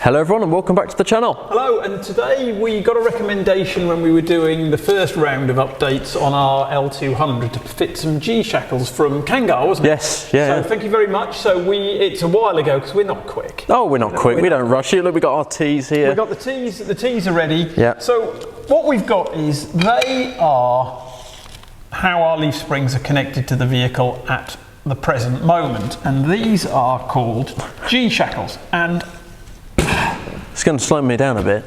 Hello everyone and welcome back to the channel. Hello, and today we got a recommendation when we were doing the first round of updates on our L200 to fit some G-shackles from Kangar, wasn't it? Yes, yeah. So thank you very much. So it's a while ago because we're not quick. Oh, we're not quick. We don't rush it. Look, we've got our tees here. We've got the tees. The tees are ready. Yeah. So what we've got is they are how our leaf springs are connected to the vehicle at the present moment, and these are called G-shackles. And it's going to slow me down a bit.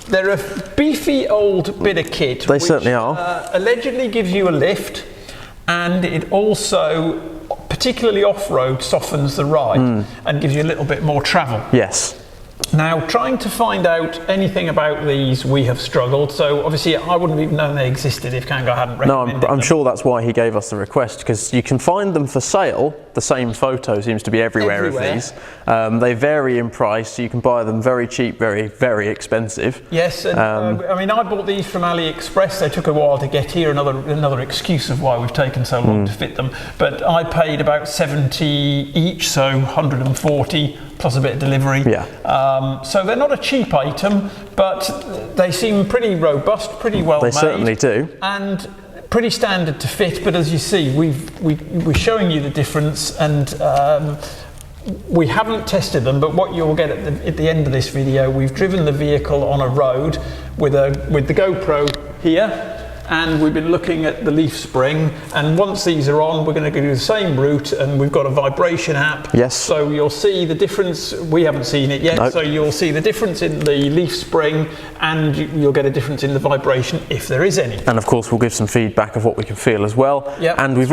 They're a beefy old bit of kit. They certainly are. Allegedly gives you a lift, and it also, particularly off-road, softens the ride and gives you a little bit more travel. Yes. Now, trying to find out anything about these, we have struggled. So obviously, I wouldn't have known they existed if Kangar hadn't recommended them. I'm sure that's why he gave us the request, because you can find them for sale. The same photo seems to be everywhere. Of these. They vary in price, so you can buy them very cheap, very, very expensive. Yes, and I mean, I bought these from Aliexpress. They took a while to get here. Another excuse of why we've taken so long to fit them. But I paid about 70 each, so 140 plus a bit of delivery. Yeah. So they're not a cheap item, but they seem pretty robust, pretty well made. They certainly do. And pretty standard to fit, but as you see, we're showing you the difference, and we haven't tested them, but what you'll get at the end of this video, we've driven the vehicle on a road with the GoPro here, and we've been looking at the leaf spring, and once these are on, we're going to do the same route, and we've got a vibration app. Yes. So you'll see the difference. We haven't seen it yet. Nope. So you'll see the difference in the leaf spring, and you'll get a difference in the vibration if there is any. And of course, we'll give some feedback of what we can feel as well. Yep, and we've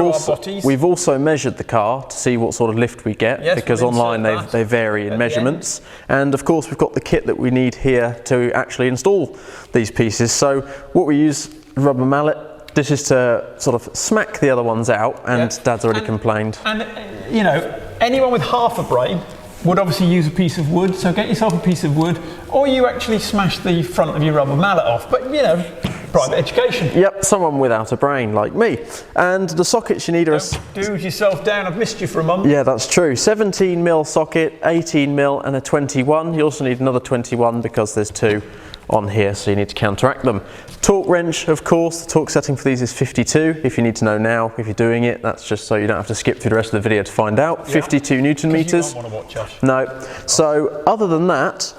also measured the car to see what sort of lift we get, yes, because online they vary in measurements. And of course, we've got the kit that we need here to actually install these pieces. So what we use, rubber mallet. This is to sort of smack the other ones out, and Dad's already complained. And you know, anyone with half a brain would obviously use a piece of wood, so get yourself a piece of wood, or you actually smash the front of your rubber mallet off, but you know, private education. Yep, someone without a brain like me. And the sockets you need are... Do yourself down, I've missed you for a month. Yeah, that's true. 17mm socket, 18mm and a 21. You also need another 21 because there's two on here, so you need to counteract them. Torque wrench, of course, the torque setting for these is 52. If you need to know now, if you're doing it, that's just so you don't have to skip through the rest of the video to find out. Yeah. 52 Newton meters. You don't want to watch us. No. So other than that,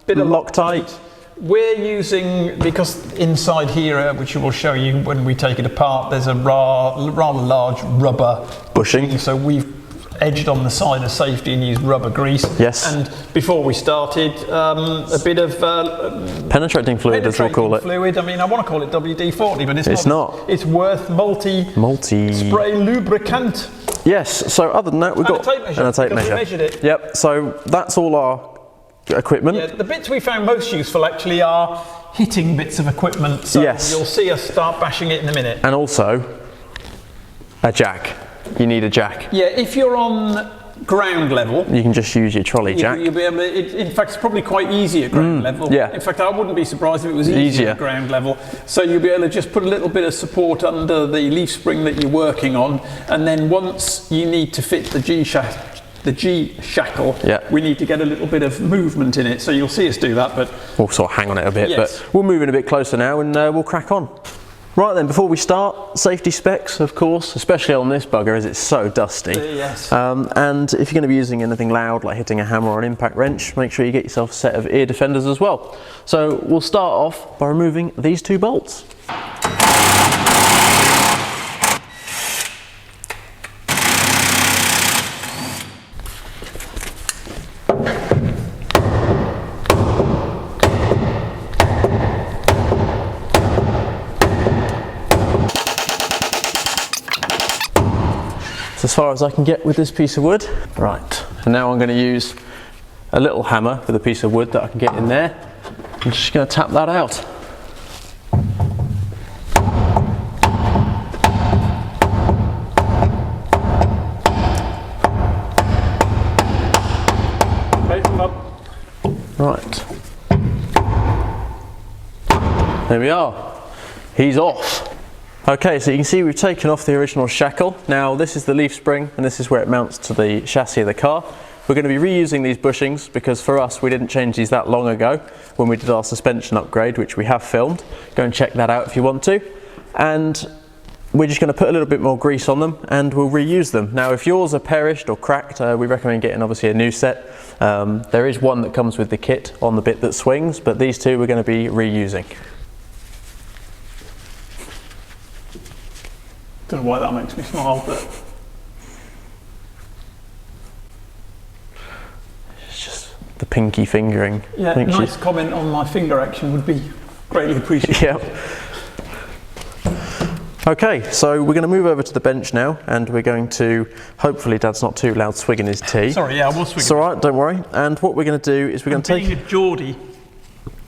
bit of Loctite. We're using, because inside here, which we will show you when we take it apart, there's a rather large rubber bushing. So we've edged on the side of safety and used rubber grease. Yes. And before we started, a bit of penetrating fluid, as we'll call it. Fluid. I mean, I want to call it WD-40, but it's not. It's worth multi spray lubricant. Yes. So other than that, we've got a tape measure. We measured it. Yep. So that's all our equipment. Yeah. The bits we found most useful actually are hitting bits of equipment. So yes. You'll see us start bashing it in a minute. And also a jack. You need a jack. Yeah, if you're on ground level, you can just use your trolley jack. You'll be able to, in fact, it's probably quite easy at ground level. Yeah. In fact, I wouldn't be surprised if it was easier at ground level. So you'll be able to just put a little bit of support under the leaf spring that you're working on, and then once you need to fit the G-shackle, we need to get a little bit of movement in it. So you'll see us do that, but we'll sort of hang on it a bit. Yes. But we'll move in a bit closer now, and we'll crack on. Right then, before we start, safety specs, of course, especially on this bugger as it's so dusty. Yes. And if you're going to be using anything loud, like hitting a hammer or an impact wrench, make sure you get yourself a set of ear defenders as well. So we'll start off by removing these two bolts. As far as I can get with this piece of wood. Right, and now I'm going to use a little hammer with a piece of wood that I can get in there. I'm just going to tap that out. Right, there we are, he's off. Okay, so you can see we've taken off the original shackle. Now this is the leaf spring and this is where it mounts to the chassis of the car. we're going to be reusing these bushings because for us, we didn't change these that long ago when we did our suspension upgrade, which we have filmed. Go and check that out if you want to. And we're just going to put a little bit more grease on them and we'll reuse them. Now, if yours are perished or cracked, we recommend getting obviously a new set. There is one that comes with the kit on the bit that swings, but these two we're going to be reusing. Don't know why that makes me smile, but it's just the pinky fingering. Yeah, nice comment on my finger action would be greatly appreciated. Yeah. Okay, so we're going to move over to the bench now, and we're going to, hopefully Dad's not too loud swigging his tea. Sorry, yeah, I was swigging. It's alright, don't worry. And what we're going to do is we're going to take... being a Geordie,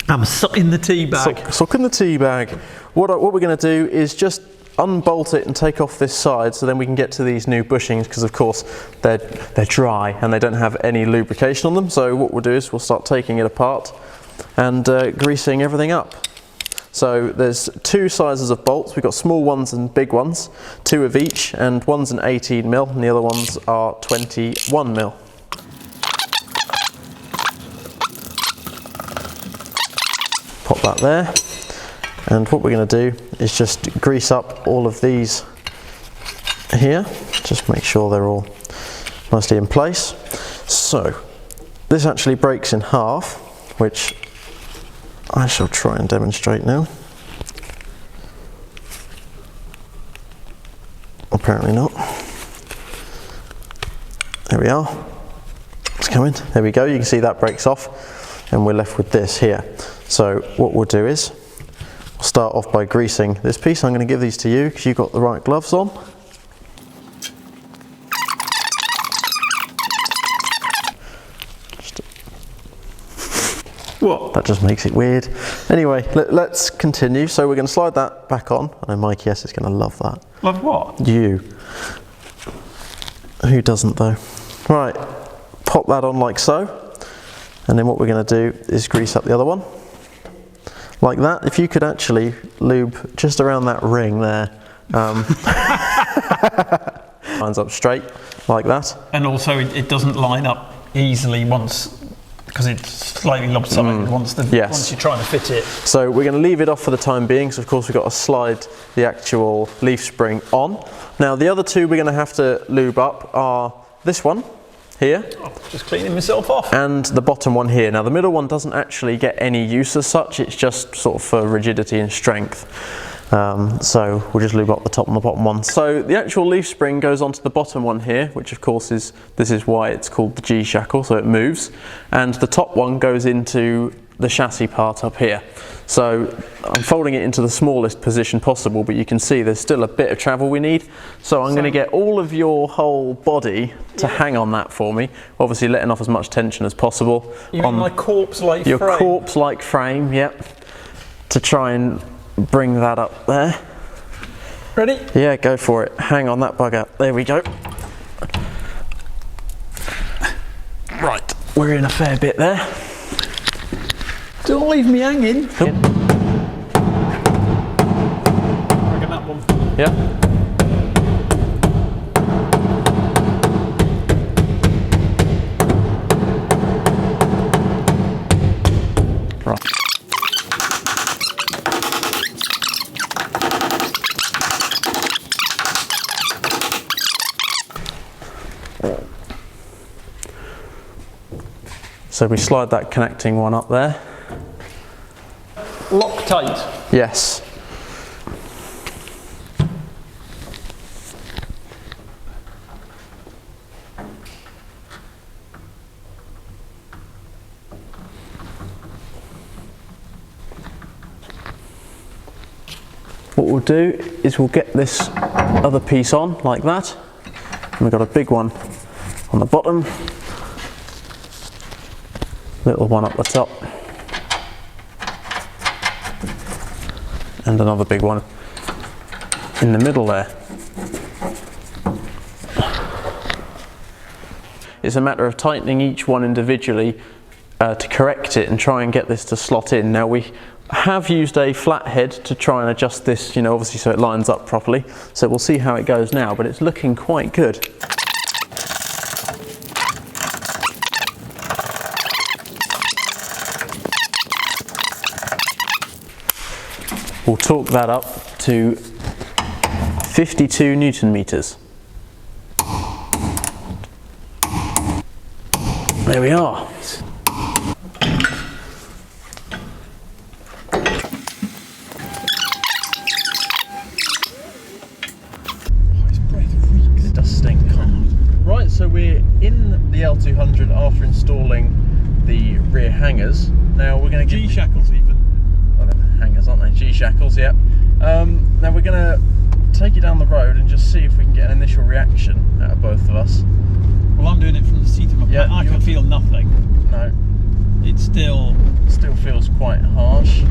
I'm sucking the tea bag. Sucking the tea bag. What we're going to do is just unbolt it and take off this side so then we can get to these new bushings because of course they're dry and they don't have any lubrication on them. So what we'll do is we'll start taking it apart and greasing everything up. So there's two sizes of bolts. We've got small ones and big ones, 2 of each, and one's an 18mm and the other ones are 21mm. Pop that there. And what we're going to do is just grease up all of these here. Just make sure they're all nicely in place. So this actually breaks in half, which I shall try and demonstrate now. Apparently not. There we are. It's coming. There we go. You can see that breaks off and we're left with this here. So what we'll do is we'll start off by greasing this piece. I'm going to give these to you because you've got the right gloves on. What? That just makes it weird. Anyway, let's continue. So we're going to slide that back on. I know Mike, yes, is going to love that. Love what? You. Who doesn't though? Right, pop that on like so. And then what we're going to do is grease up the other one. Like that. If you could actually lube just around that ring there. Lines up straight, like that. And also it doesn't line up easily once, because it's slightly lopsided once you're trying to fit it. So we're going to leave it off for the time being, so of course we've got to slide the actual leaf spring on. Now the other two we're going to have to lube up are this one here. Oh, just cleaning myself off. And the bottom one here. Now the middle one doesn't actually get any use as such, it's just sort of for rigidity and strength. So we'll just lube up the top and the bottom one. So the actual leaf spring goes onto the bottom one here, which of course this is why it's called the G shackle, so it moves. And the top one goes into the chassis part up here. So I'm folding it into the smallest position possible, but you can see there's still a bit of travel we need. So I'm going to get all of your whole body to hang on that for me, obviously letting off as much tension as possible. You mean my corpse-like frame? Your corpse-like frame, yep. To try and bring that up there. Ready? Yeah, go for it. Hang on that bugger. There we go. Right, we're in a fair bit there. Don't leave me hanging. Cool. I reckon that one. Yeah. Right. So we slide that connecting one up there. Lock tight. Yes. What we'll do is we'll get this other piece on like that. And we've got a big one on the bottom. Little one up the top. And another big one in the middle there. It's a matter of tightening each one individually to correct it and try and get this to slot in. Now we have used a flathead to try and adjust this, you know, obviously so it lines up properly. So we'll see how it goes now, but it's looking quite good. we'll torque that up to 52 Newton meters. There we are. It does stink. Right, so we're in the L200 after installing the rear hangers. Now we're going to get G-shackles even. Well, they're hangers, aren't they? G-shackles, yeah. Now we're going to take it down the road and just see if we can get an initial reaction out of both of us. Well, I'm doing it from the seat of my pants. I can feel nothing. No. It still feels quite harsh.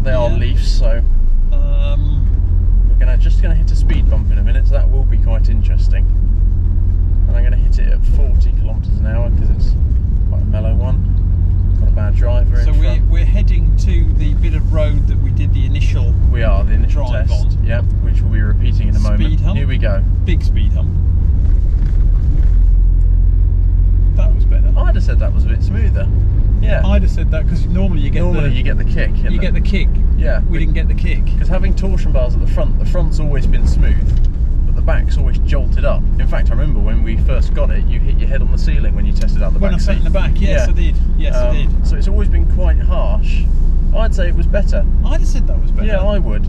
They are Leafs, so we're just going to hit a speed bump in a minute, so that will be quite interesting. And I'm going to hit it at 40 kilometres an hour because it's quite a mellow one. Got a bad driver in front. So we're heading to the bit of road that we did the initial. We are the initial drive test. on. Yeah, which we'll be repeating in a moment. Speed hump. Here we go. Big speed hump. That was better. I'd have said that was a bit smoother. Yeah. I'd have said that because normally you get the kick. You get the kick. Yeah. We didn't get the kick. Because having torsion bars at the front's always been smooth, but the back's always jolted up. In fact, I remember when we first got it, you hit your head on the ceiling when you tested out the back seat. When I sat in the back, yes, I did. Yes, I did. So it's always been quite harsh. I'd say it was better. I'd have said that was better. Yeah, I would.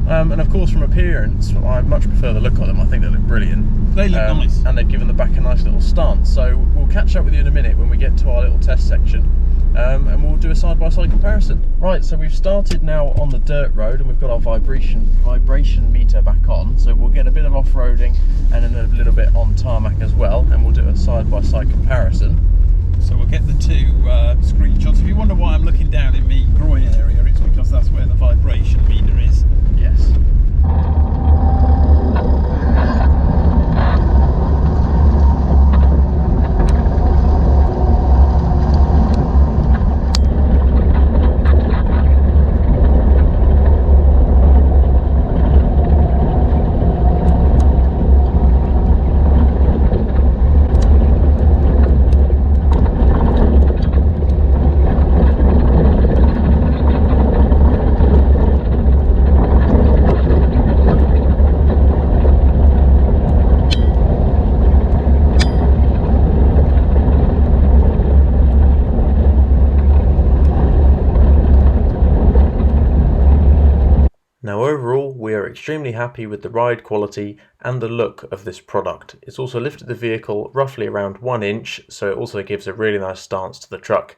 And of course, from appearance, I much prefer the look of them. I think they look brilliant. They look nice. And they've given the back a nice little stance. So we'll catch up with you in a minute when we get to our little test section. And we'll do a side-by-side comparison. Right, so we've started now on the dirt road and we've got our vibration meter back on. So we'll get a bit of off-roading and then a little bit on tarmac as well, and we'll do a side-by-side comparison. So we'll get the two screenshots. If you wonder why I'm looking down in the groin area, it's because that's where the vibration meter is. Yes. Now overall, we are extremely happy with the ride quality and the look of this product. It's also lifted the vehicle roughly around 1 inch, so it also gives a really nice stance to the truck.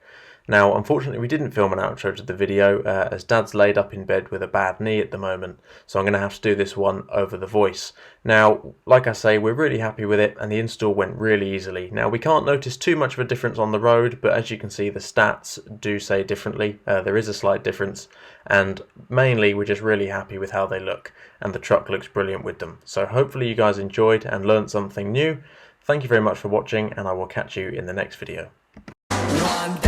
Now, unfortunately, we didn't film an outro to the video as Dad's laid up in bed with a bad knee at the moment, so I'm going to have to do this one over the voice. Now, like I say, we're really happy with it and the install went really easily. Now, we can't notice too much of a difference on the road, but as you can see, the stats do say differently. There is a slight difference, and mainly we're just really happy with how they look, and the truck looks brilliant with them. So hopefully you guys enjoyed and learned something new. Thank you very much for watching, and I will catch you in the next video. 1,